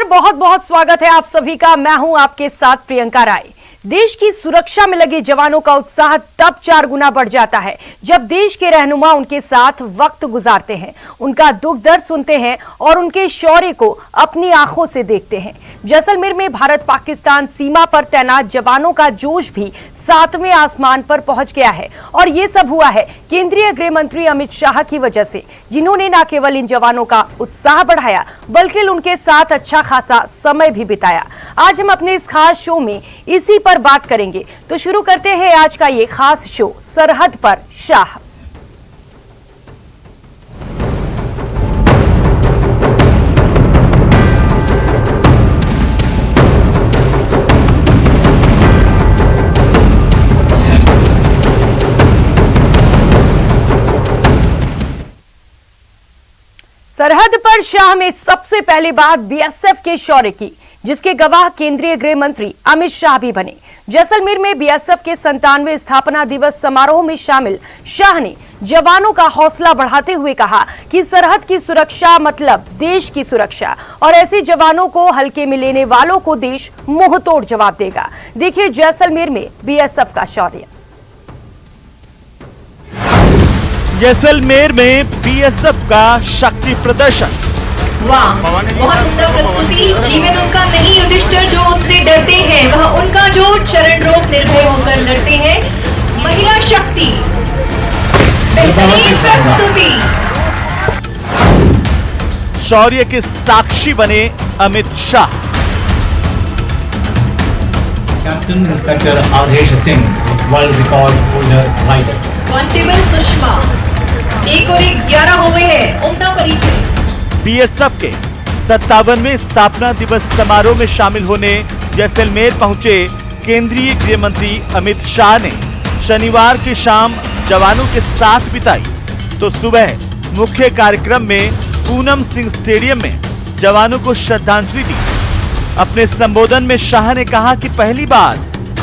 बहुत बहुत स्वागत है आप सभी का। मैं हूं आपके साथ प्रियंका राय। देश की सुरक्षा में लगे जवानों का उत्साह तब 4 गुना बढ़ जाता है जब देश के रहनुमा उनके साथ वक्त गुजारते हैं, उनका दुख दर्द सुनते हैं और उनके शौर्य को अपनी आंखों से देखते हैं। जैसलमेर में भारत पाकिस्तान सीमा पर तैनात जवानों का जोश भी 7वें आसमान पर पहुंच गया है और ये सब हुआ है केंद्रीय गृह मंत्री अमित शाह की वजह से, जिन्होंने न केवल इन जवानों का उत्साह बढ़ाया बल्कि उनके साथ अच्छा खासा समय भी बिताया। आज हम अपने इस खास शो में इसी पर बात करेंगे, तो शुरू करते हैं आज का ये खास शो सरहद पर शाह। सरहद पर शाह में सबसे पहली बात बीएसएफ के शौर्य की, जिसके गवाह केंद्रीय गृह मंत्री अमित शाह भी बने। जैसलमेर में बीएसएफ के 97वें स्थापना दिवस समारोह में शामिल शाह ने जवानों का हौसला बढ़ाते हुए कहा कि सरहद की सुरक्षा मतलब देश की सुरक्षा और ऐसे जवानों को हल्के में लेने वालों को देश मुंहतोड़ जवाब देगा। देखिए जैसलमेर में बीएसएफ का शौर्य। जैसलमेर में बीएसएफ का शक्ति प्रदर्शन। वाह, बहुत सुंदर प्रस्तुति। जीवन उनका नहीं युधिष्ठिर जो उससे डरते हैं, वह उनका जो चरण रोक निर्भय होकर लड़ते हैं। महिला शक्ति, बेहतरीन प्रस्तुति। शौर्य के साक्षी बने Amit Shah. Captain inspector Adesh Singh, world record holder rider. Constable Sushma, 1 और 1 11 हो गए हैं। उम्दा परिचय। बीएसएफ के 57वें स्थापना दिवस समारोह में शामिल होने जैसलमेर पहुंचे केंद्रीय गृह मंत्री अमित शाह ने शनिवार की शाम जवानों के साथ बिताई, तो सुबह मुख्य कार्यक्रम में पूनम सिंह स्टेडियम में जवानों को श्रद्धांजलि दी। अपने संबोधन में शाह ने कहा कि पहली बार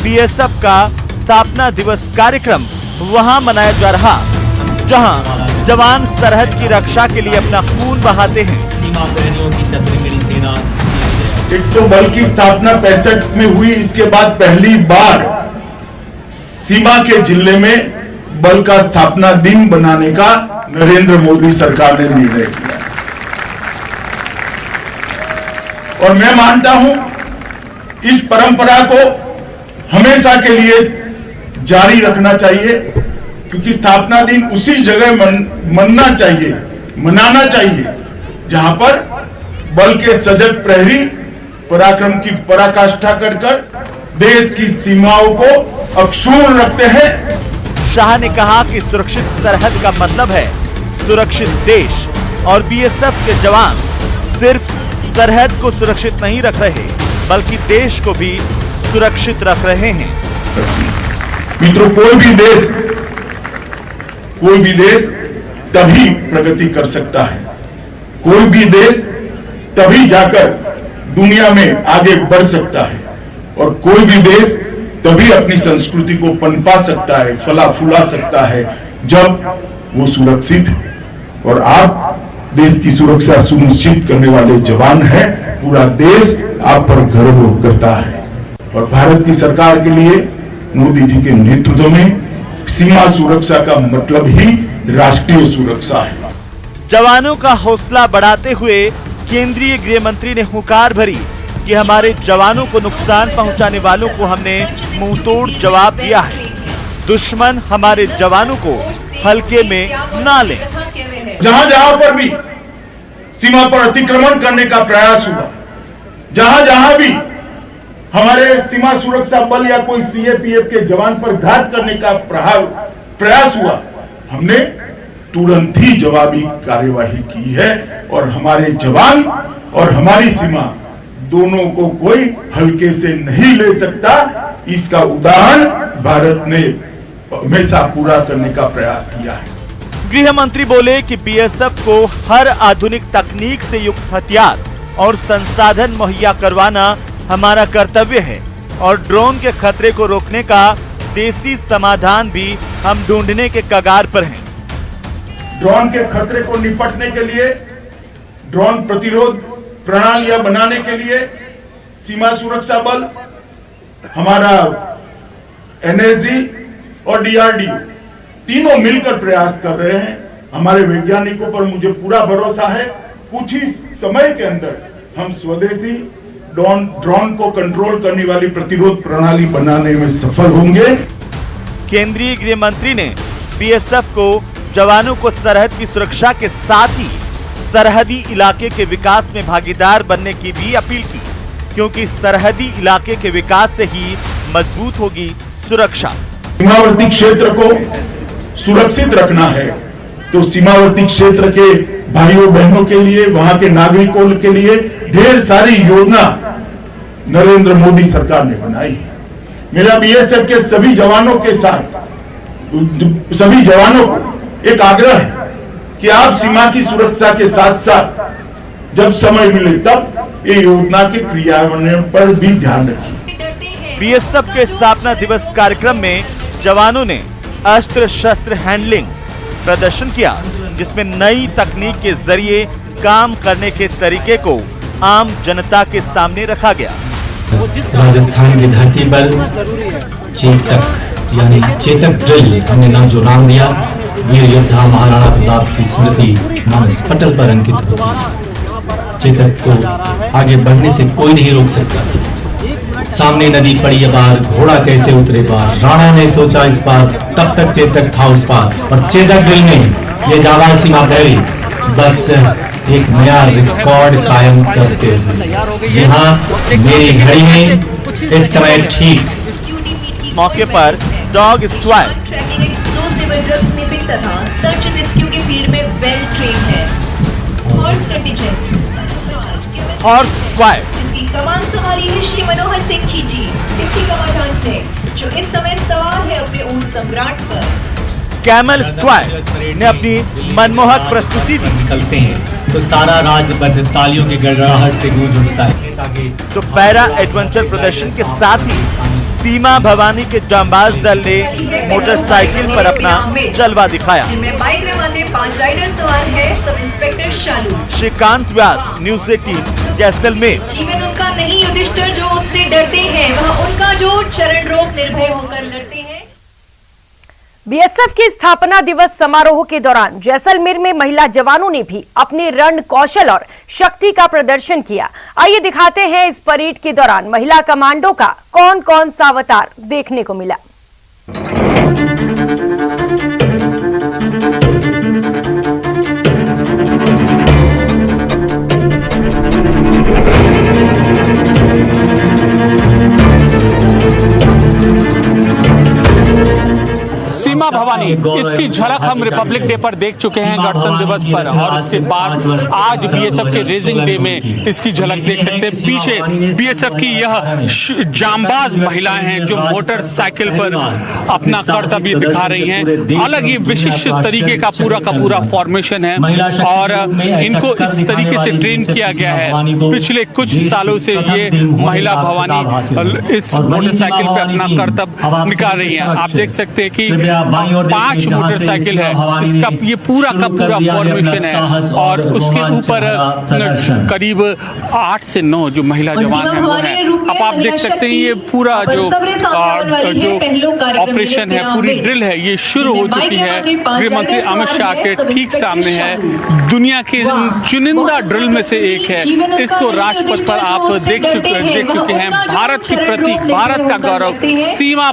बीएसएफ का स्थापना दिवस कार्यक्रम वहां मनाया जा रहा जहां जवान सरहद की रक्षा के लिए अपना खून बहाते हैं। सीमा प्रेमियों की छतरी मेरी सेना। एक तो बल की स्थापना 65 में हुई, इसके बाद पहली बार सीमा के जिले में बल का स्थापना दिन बनाने का नरेंद्र मोदी सरकार ने निर्णय किया और मैं मानता हूं इस परंपरा को हमेशा के लिए जारी रखना चाहिए, क्योंकि स्थापना दिन उसी जगह मनाना चाहिए जहां पर बल के सजग प्रहरी पराक्रम की पराकाष्ठा कर देश की सीमाओं को अक्षुण्ण रखते हैं। शाह ने कहा कि सुरक्षित सरहद का मतलब है सुरक्षित देश और बीएसएफ के जवान सिर्फ सरहद को सुरक्षित नहीं रख रहे बल्कि देश को भी सुरक्षित रख रहे हैं। मित्रों, कोई भी देश तभी प्रगति कर सकता है, कोई भी देश तभी जाकर दुनिया में आगे बढ़ सकता है और कोई भी देश तभी अपनी संस्कृति को पनपा सकता है, फला फूला सकता है जब वो सुरक्षित है। और आप देश की सुरक्षा सुनिश्चित करने वाले जवान हैं, पूरा देश आप पर गर्व करता है। और भारत की सरकार के लिए मोदी जी के नेतृत्व में सीमा सुरक्षा का मतलब ही राष्ट्रीय सुरक्षा है। जवानों का हौसला बढ़ाते हुए केंद्रीय गृह मंत्री ने हुंकार भरी कि हमारे जवानों को नुकसान पहुंचाने वालों को हमने मुंहतोड़ जवाब दिया है। दुश्मन हमारे जवानों को हल्के में ना ले। जहां जहां पर भी सीमा पर अतिक्रमण करने का प्रयास हुआ, जहां जहां भी हमारे सीमा सुरक्षा बल या कोई सीएपीएफ के जवान पर घात करने का प्रयास हुआ, हमने तुरंत ही जवाबी कार्यवाही की है और हमारे जवान और हमारी सीमा दोनों को कोई हल्के से नहीं ले सकता। इसका उदाहरण भारत ने हमेशा पूरा करने का प्रयास किया है। गृह मंत्री बोले कि बीएसएफ को हर आधुनिक तकनीक से युक्त हथियार और संसाधन मुहैया करवाना हमारा कर्तव्य है और ड्रोन के खतरे को रोकने का देसी समाधान भी हम ढूंढने के कगार पर हैं। ड्रोन के खतरे को निपटने के लिए ड्रोन प्रतिरोध प्रणालियां बनाने के लिए सीमा सुरक्षा बल, हमारा एनएसजी और डीआरडीओ तीनों मिलकर प्रयास कर रहे हैं। हमारे वैज्ञानिकों पर मुझे पूरा भरोसा है, कुछ ही समय के अंदर हम स्वदेशी ड्रोन को कंट्रोल करने वाली प्रतिरोध प्रणाली बनाने में सफल होंगे। केंद्रीय गृह मंत्री ने बीएसएफ को जवानों को सरहद की सुरक्षा के साथ ही सरहदी इलाके के विकास में भागीदार बनने की भी अपील की, क्योंकि सरहदी इलाके के विकास से ही मजबूत होगी सुरक्षा। सीमावर्ती क्षेत्र को सुरक्षित रखना है तो सीमावर्ती क्षेत्र के भाइयों बहनों के लिए, वहां के नागरिकों के लिए ढेर सारी योजना नरेंद्र मोदी सरकार ने बनाई है। मेरा बीएसएफ के सभी जवानों के साथ, सभी जवानों को एक आग्रह है कि आप सीमा की सुरक्षा के साथ साथ जब समय मिले तब ये योजना के क्रियान्वयन पर भी ध्यान रखिए। बीएसएफ के स्थापना दिवस कार्यक्रम में जवानों ने अस्त्र शस्त्र हैंडलिंग प्रदर्शन किया, जिसमें नई तकनीक के जरिए काम करने के तरीके को आम जनता के सामने रखा गया। राजस्थान की धरती पर चेतक यानी चेतक ड्रिल हमने जो नाम दिया, वीर योद्धा महाराणा प्रताप की स्मृति मानस पटल पर अंकित होगी। चेतक को आगे बढ़ने से कोई नहीं रोक सकता। सामने नदी पड़ी अपार, घोड़ा कैसे उतरे पार, राणा ने सोचा इस पार, तब तक चेतक था उस पार। और चेतक ड्रिल में ये जाबाज सीमा प्रहरी बस एक नया रिकॉर्ड कायम करते हुए। जी हाँ, मेरी घड़ी में इस समय ठीक मौके पर dog squad, search and rescue के फील्ड में वेल ट्रेन है। हॉर्स कंटिजेंट, हॉर्स स्क्वाड, जिसकी कमान संभाली है श्री मनोहर सिंह खीजी, डिप्टी कमांडेंट ने, जो इस समय सवार है अपने ऊंट सम्राट पर। कैमल स्क्वाड ने अपनी मनमोहक प्रस्तुति दी। निकलते हैं तो सारा राज्य तालियों की गड़गड़ाहट से गूंज उठता है। तो पैरा एडवेंचर प्रदर्शन के साथ ही सीमा भवानी के जांबाज दल ने मोटरसाइकिल पर अपना जलवा दिखाया। जिनमें बाइक में 5 राइडर सवार है। सब इंस्पेक्टर शालू, श्रीकांत व्यास, न्यूज़ 18 जैसलमेर। जीवन उनका नहीं युधिष्ठिर जो उससे डरते हैं, वह उनका जो चरण रोक निर्भय होकर लड़ते हैं। बीएसएफ के स्थापना दिवस समारोह के दौरान जैसलमेर में महिला जवानों ने भी अपने रण कौशल और शक्ति का प्रदर्शन किया। आइए दिखाते हैं इस परेड के दौरान महिला कमांडो का कौन कौन सा अवतार देखने को मिला। सीमा भवानी, इसकी झलक हम रिपब्लिक डे पर देख चुके हैं, गणतंत्र दिवस पर, और इसके बाद आज बीएसएफ के रेजिंग डे में इसकी झलक देख सकते हैं। पीछे बीएसएफ की यह जांबाज महिलाएं हैं जो मोटरसाइकिल पर अपना कर्तव्य दिखा रही हैं। अलग ही विशिष्ट तरीके का पूरा फॉर्मेशन है और इनको इस तरीके से ट्रेन किया गया है। पिछले कुछ सालों से ये महिला भवानी इस मोटरसाइकिल पे अपना कर्तव्य निकाल रही है। आप देख सकते हैं कि 5 मोटरसाइकिल है, इसका ये पूरा का पूरा फॉर्मेशन है और उसके ऊपर करीब 8 से 9 जो महिला जवान हैं वो हैं। अब आप देख सकते हैं ये पूरा जो ऑपरेशन है, पूरी ड्रिल है, ये शुरू हो चुकी है। गृह मंत्री अमित शाह के ठीक सामने है। दुनिया के चुनिंदा ड्रिल में से एक है। इसको राजपथ पर आप देख चुके हैं। भारत की प्रतीक, भारत का गौरव सीमा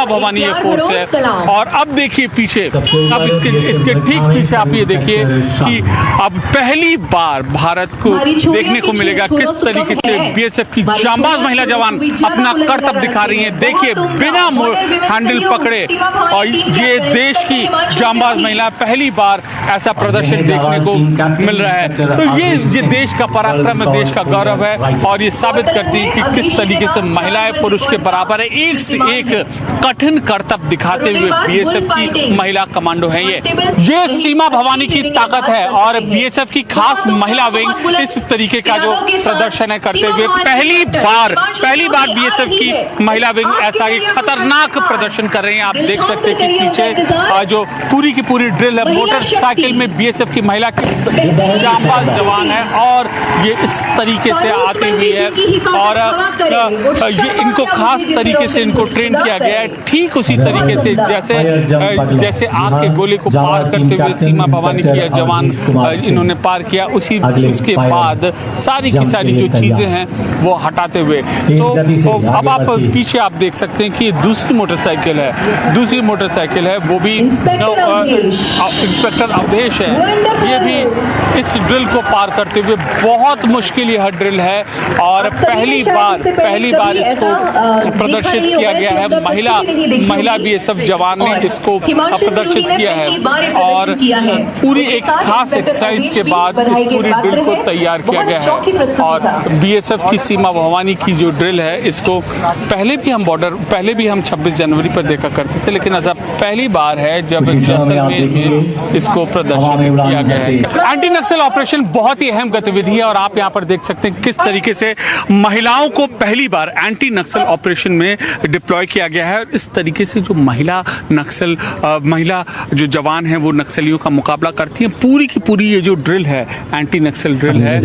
भवानी ये फोर्स है। और अब देखिए पीछे, अब इसके ठीक पीछे आप ये देखिए कि अब पहली बार भारत को देखने को मिलेगा किस तरीके से बीएसएफ की जांबाज महिला जवान अपना कर्तव्य दिखा रही हैं। देखिए बिना हैंडल पकड़े, और ये देश की जांबाज महिला पहली बार ऐसा प्रदर्शन देखने को मिल रहा है। तो ये देश का पराक्रम है, देश का गौरव है और ये साबित करती है कि किस तरीके से महिलाएं पुरुष के बराबर है। एक से एक कठिन कर्तव्य दिखाते हुए बीएसएफ की महिला कमांडो है। ये सीमा भवानी की ताकत है और बीएसएफ की खास महिला विंग इस तरीके का जो प्रदर्शन है करते हुए पहली बार बीएसएफ की महिला विंग ऐसा एक खतरनाक प्रदर्शन कर रहे हैं। आप देख सकते हैं कि पीछे जो पूरी की पूरी ड्रिल है, मोटरसाइकिल मोटरसाइकिल में बीएसएफ की महिला की जांबाज जवान है और ये इस तरीके से आती हुई है और ये इनको खास तरीके से इनको ट्रेन किया गया है, ठीक उसी तरीके से जैसे आग के गोले को पार करते हुए सीमा भवानी की जवान इन्होंने पार किया, उसके बाद सारी की सारी जो चीजें हैं वो हटाते हुए। तो अब आप पीछे आप देख सकते हैं कि दूसरी मोटरसाइकिल है वो भी इंस्पेक्टर अवधेश है, ये भी इस ड्रिल को पार करते हुए, बहुत मुश्किल यह ड्रिल है और पहली बार इसको प्रदर्शित किया गया है, महिला बीएसएफ जवान ने इसको प्रदर्शित किया है और पूरी एक खास एक्सरसाइज के बाद इस पूरी ड्रिल को तैयार किया गया है। और बीएसएफ की सीमा भवानी की जो ड्रिल है इसको पहले भी हम 26 जनवरी पर देखा करते थे, लेकिन ऐसा पहली बार है जब जैसलमेर में इसको प्रदर्शित किया गया है। एंटी नक्सल ऑपरेशन बहुत ही अहम गतिविधि है और आप यहाँ पर देख सकते हैं किस तरीके से महिलाओं को पहली बार एंटी नक्सल ऑपरेशन में डिप्लॉय किया गया है। इस तरीके से जो महिला जो जवान है वो नक्सलियों का मुकाबला करती है। पूरी की पूरी ये जो ड्रिल है, एंटी नक्सल ड्रिल है,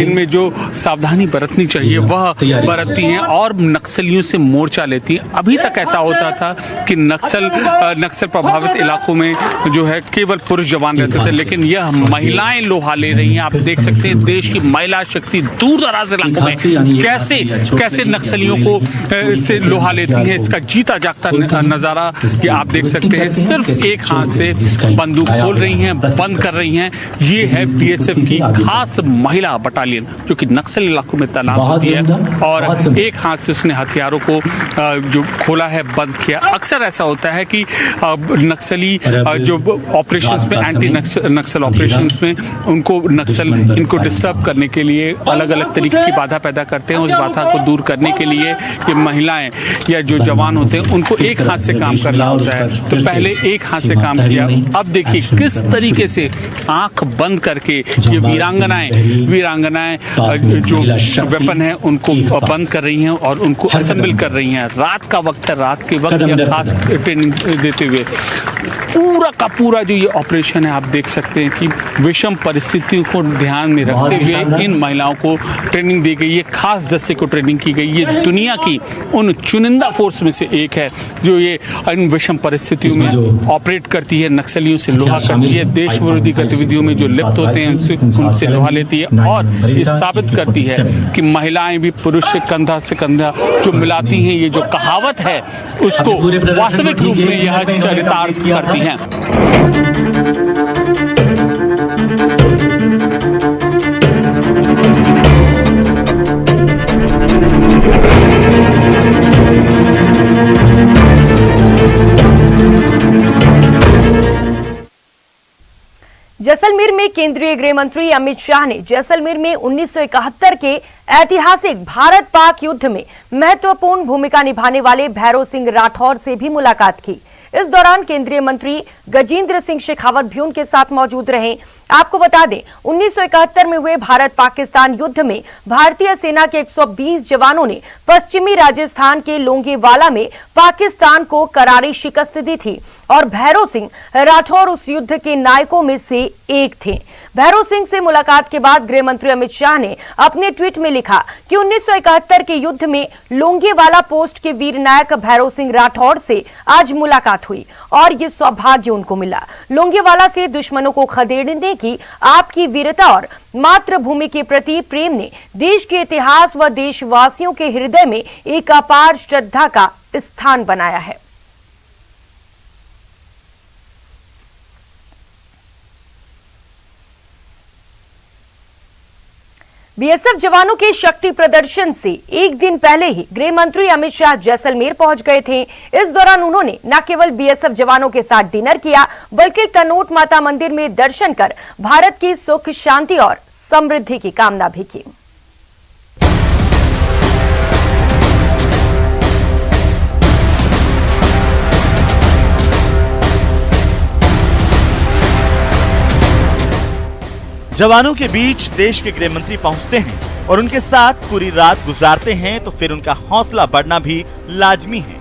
इनमें जो सावधानी बरतनी चाहिए वह बरतती हैं और नक्सलियों से मोर्चा लेती हैं। अभी तक ऐसा होता था कि नक्सल प्रभावित इलाकों में जो है केवल पुरुष जवान रहते थे, लेकिन यह महिलाएं लोहा ले रही हैं। आप देख सकते हैं देश की महिला शक्ति दूर दराज इलाकों में कैसे नक्सलियों को से लोहा लेती हैं, इसका जीता जागता नजारा ये आप देख सकते हैं। सिर्फ एक हाथ से बंदूक खोल रही हैं, बंद कर रही हैं। ये है बीएसएफ की खास महिला बटालियन जो कि नक्सल इलाकों में तैनात होती है और एक हाथ से उसने हथियारों को जो खोला है, बंद किया। अक्सर ऐसा होता है कि नक्सली जो ऑपरेशंस में, एंटी नक्सल ऑपरेशंस में इनको डिस्टर्ब करने के लिए अलग अलग तरीके की बाधा पैदा करते हैं। उस बाधा को दूर करने के लिए ये महिलाएं या जो जवान होते हैं उनको एक हाथ से काम करना होता है, तो पहले एक हाथ से काम किया। अब देखिए किस तरीके से आंख बंद करके ये वीरांगनाएं जो वेपन है उनको बंद कर रही हैं और उनको असेंबल कर रही हैं। रात का वक्त है, रात के वक्त यह खास ट्रेनिंग देते हुए पूरा का पूरा जो ये ऑपरेशन है आप देख सकते हैं कि विषम परिस्थितियों को ध्यान में रखते हुए इन महिलाओं को ट्रेनिंग दी गई है। खास दस्ते को ट्रेनिंग की गई। ये दुनिया की उन चुनिंदा फोर्स में से एक है जो ये इन विषम परिस्थितियों में ऑपरेट करती है, नक्सलियों से लोहा करती है, देश विरोधी गतिविधियों में जो लिप्त होते हैं उनसे लोहा लेती है और ये साबित करती है कि महिलाएं भी पुरुष से कंधा जो मिलाती हैं, ये जो कहावत है उसको वास्तविक रूप में यह चरितार्थ करती हैं। जैसलमेर में केंद्रीय गृह मंत्री अमित शाह ने जैसलमेर में 1971 के ऐतिहासिक भारत पाक युद्ध में महत्वपूर्ण भूमिका निभाने वाले भैरों सिंह राठौर से भी मुलाकात की। इस दौरान केंद्रीय मंत्री गजेंद्र सिंह शेखावत भी उनके साथ मौजूद रहे। आपको बता दें 1971 में हुए भारत पाकिस्तान युद्ध में भारतीय सेना के 120 जवानों ने पश्चिमी राजस्थान के लोंगेवाला में पाकिस्तान को करारी शिकस्त दी थी और भैरों सिंह राठौर उस युद्ध के नायकों में से एक थे। भैरों सिंह से मुलाकात के बाद गृह मंत्री अमित शाह ने अपने ट्वीट में लिखा कि 1971 के युद्ध में लोंगेवाला पोस्ट के वीर नायक भैरों सिंह राठौर से आज मुलाकात हुई और ये सौभाग्य उनको मिला। लोंगेवाला से दुश्मनों को खदेड़ने की आपकी वीरता और मातृभूमि के प्रति प्रेम ने देश के इतिहास व देशवासियों के हृदय में एक अपार श्रद्धा का स्थान बनाया है। बीएसएफ जवानों के शक्ति प्रदर्शन से एक दिन पहले ही गृह मंत्री अमित शाह जैसलमेर पहुंच गए थे। इस दौरान उन्होंने न केवल बीएसएफ जवानों के साथ डिनर किया बल्कि तनोट माता मंदिर में दर्शन कर भारत की सुख शांति और समृद्धि की कामना भी की। जवानों के बीच देश के गृह मंत्री पहुंचते हैं और उनके साथ पूरी रात गुजारते हैं तो फिर उनका हौसला बढ़ना भी लाजमी है।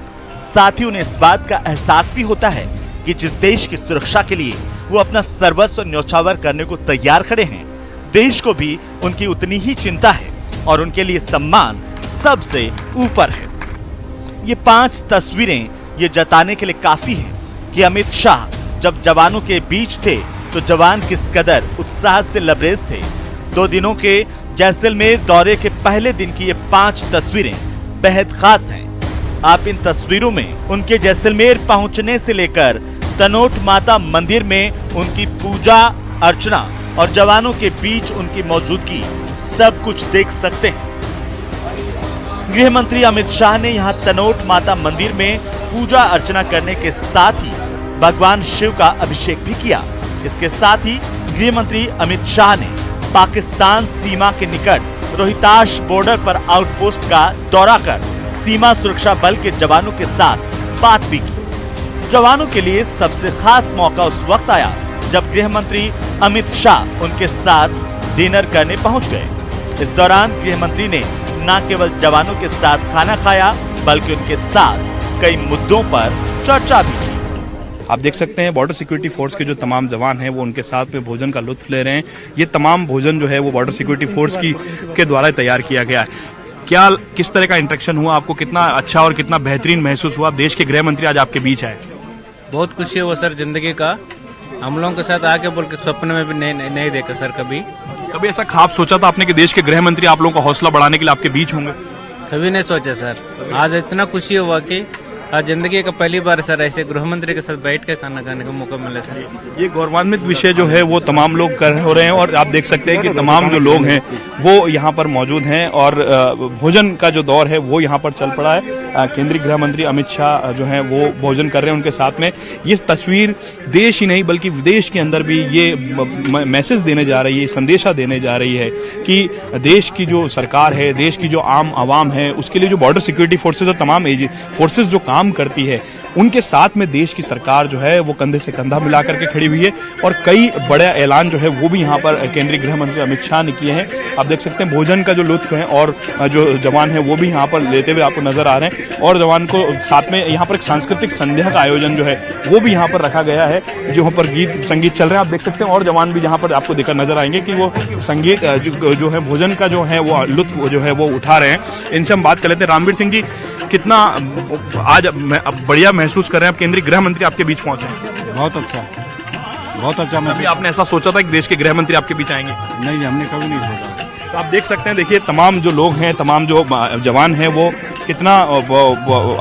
साथ ही उन्हें इस बात का एहसास भी होता है कि जिस देश की सुरक्षा के लिए वो अपना सर्वस्व न्यौछावर करने को तैयार खड़े हैं। देश को भी उनकी उतनी ही चिंता है और उनके लिए सम्मान सबसे ऊपर है। ये 5 तस्वीरें ये जताने के लिए काफी है कि अमित शाह जब जवानों के बीच थे तो जवान किस कदर उत्साह से लबरेज थे। 2 दिनों के जैसलमेर दौरे के पहले दिन की ये 5 तस्वीरें बेहद खास हैं। आप इन तस्वीरों में उनके जैसलमेर पहुंचने से लेकर तनोट माता मंदिर में उनकी पूजा अर्चना और जवानों के बीच उनकी मौजूदगी सब कुछ देख सकते हैं। गृह मंत्री अमित शाह ने यहां तनोट माता मंदिर में पूजा अर्चना करने के साथ ही भगवान शिव का अभिषेक भी किया। इसके साथ ही गृह मंत्री अमित शाह ने पाकिस्तान सीमा के निकट रोहताश बॉर्डर पर आउटपोस्ट का दौरा कर सीमा सुरक्षा बल के जवानों के साथ बात भी की। जवानों के लिए सबसे खास मौका उस वक्त आया जब गृह मंत्री अमित शाह उनके साथ डिनर करने पहुंच गए। इस दौरान गृह मंत्री ने न केवल जवानों के साथ खाना खाया बल्कि उनके साथ कई मुद्दों पर चर्चा भी की। आप देख सकते हैं बॉर्डर सिक्योरिटी फोर्स के जो तमाम जवान हैं वो उनके साथ में भोजन का लुत्फ ले रहे हैं। ये तमाम भोजन जो है वो बॉर्डर सिक्योरिटी फोर्स के द्वारा तैयार किया गया है। क्या किस तरह का इंटरेक्शन हुआ आपको, कितना अच्छा और कितना बेहतरीन महसूस हुआ? देश के गृह मंत्री आज आपके बीच आए। बहुत खुशी हुआ सर जिंदगी का, हम लोगों के साथ आके बोल के स्वप्न में भी नहीं देखा सर। कभी ऐसा ख्वाब सोचा था आपने कि देश के गृह मंत्री आप लोगों का हौसला बढ़ाने के लिए आपके बीच होंगे? कभी नहीं सोचा सर। आज इतना खुशी हुआ कि आज जिंदगी का पहली बार सर ऐसे गृह मंत्री के साथ बैठ के खाना खाने का मौका मिला सर। ये गौरवान्वित विषय जो है वो तमाम लोग कर हो रहे हैं और आप देख सकते हैं कि तमाम जो लोग हैं वो यहाँ पर मौजूद हैं और भोजन का जो दौर है वो यहाँ पर चल पड़ा है। केंद्रीय गृह मंत्री अमित शाह जो हैं वो भोजन कर रहे हैं उनके साथ में। ये तस्वीर देश ही नहीं बल्कि विदेश के अंदर भी ये मैसेज देने जा रही है, संदेशा देने जा रही है कि देश की जो सरकार है, देश की जो आम आवाम है, उसके लिए जो बॉर्डर सिक्योरिटी फोर्सेज और तमाम फोर्सेज जो काम करती है उनके साथ में देश की सरकार जो है वो कंधे से कंधा मिला करके खड़ी हुई है। और कई बड़े ऐलान जो है वो भी यहाँ पर केंद्रीय गृह मंत्री अमित शाह ने किए हैं। आप देख सकते हैं भोजन का जो लुत्फ है और जो जवान है वो भी यहाँ पर लेते हुए आपको नजर आ रहे हैं और जवान को साथ में यहाँ पर एक सांस्कृतिक संध्या का आयोजन जो है वो भी यहाँ पर रखा गया है, जो यहाँ पर गीत संगीत चल रहे हैं। आप देख सकते हैं और जवान भी यहाँ पर आपको देखकर नजर आएंगे कि वो संगीत जो है भोजन का जो है वो लुत्फ जो है वो उठा रहे हैं। इनसे हम बात कर लेते हैं। रामवीर सिंह जी, कितना आज बढ़िया महसूस कर रहे हैं आप, केंद्रीय गृह मंत्री आपके बीच पहुंचे हैं? बहुत अच्छा अभी आपने ऐसा सोचा था कि देश के गृह मंत्री आपके बीच आएंगे? नहीं, हमने कभी नहीं सोचा। तो आप देख सकते हैं, देखिए तमाम जो लोग हैं, तमाम जो जवान हैं वो कितना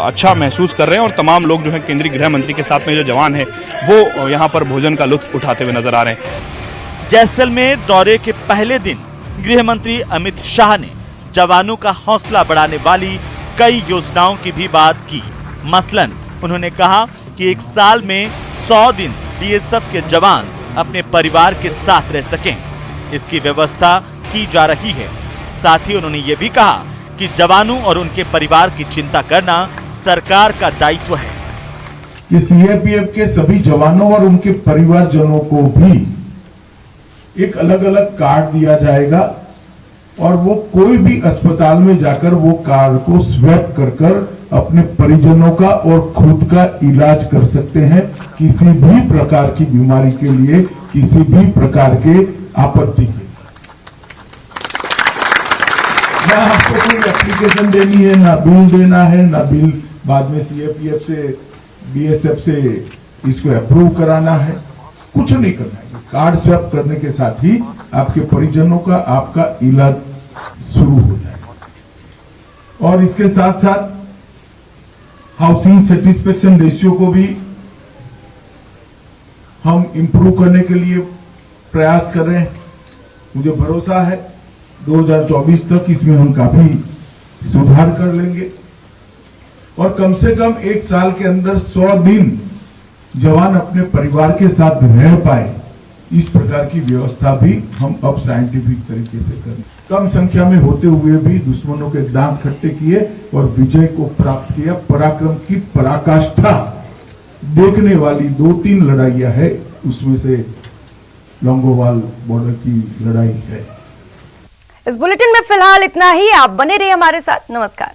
अच्छा महसूस कर रहे हैं और तमाम लोग जो है केंद्रीय गृह मंत्री के साथ में जो जवान है वो यहाँ पर भोजन का लुत्फ उठाते हुए नजर आ रहे हैं। जैसलमेर दौरे के पहले दिन गृह मंत्री अमित शाह ने जवानों का हौसला बढ़ाने वाली कई योजनाओं की भी बात की। मसलन उन्होंने कहा कि 1 साल में 100 दिन बीएसएफ के जवान अपने परिवार के साथ रह सकें, इसकी व्यवस्था की जा रही है। साथ ही उन्होंने ये भी कहा कि जवानों और उनके परिवार की चिंता करना सरकार का दायित्व है। कि सीआरपीएफ के सभी जवानों और उनके परिवारजनों को भी एक अलग अलग कार्ड दिया जाएगा और वो कोई भी अस्पताल में जाकर वो कार्ड को स्वैप कर अपने परिजनों का और खुद का इलाज कर सकते हैं, किसी भी प्रकार की बीमारी के लिए, किसी भी प्रकार के आपत्ति के। ना आपको कोई एप्लीकेशन देनी है, ना बिल देना है, ना बिल बाद में सीआरपीएफ से बीएसएफ से इसको अप्रूव कराना है, कुछ नहीं करना है। कार्ड स्वैप करने के साथ ही आपके परिजनों का आपका इलाज शुरू हो जाएगा। और इसके साथ साथ हाउसिंग सेटिस्फेक्शन रेशियो को भी हम इंप्रूव करने के लिए प्रयास कर रहे हैं। मुझे भरोसा है 2024 तक इसमें हम काफी सुधार कर लेंगे और कम से कम 1 साल के अंदर 100 दिन जवान अपने परिवार के साथ रह पाए, इस प्रकार की व्यवस्था भी हम अब साइंटिफिक तरीके से करें। कम संख्या में होते हुए भी दुश्मनों के दांत खट्टे किए और विजय को प्राप्त किया। पराक्रम की पराकाष्ठा देखने वाली 2-3 लड़ाइयां है, उसमें से लौंगोवाल बॉर्डर की लड़ाई है। इस बुलेटिन में फिलहाल इतना ही। आप बने रहिए हमारे साथ। नमस्कार।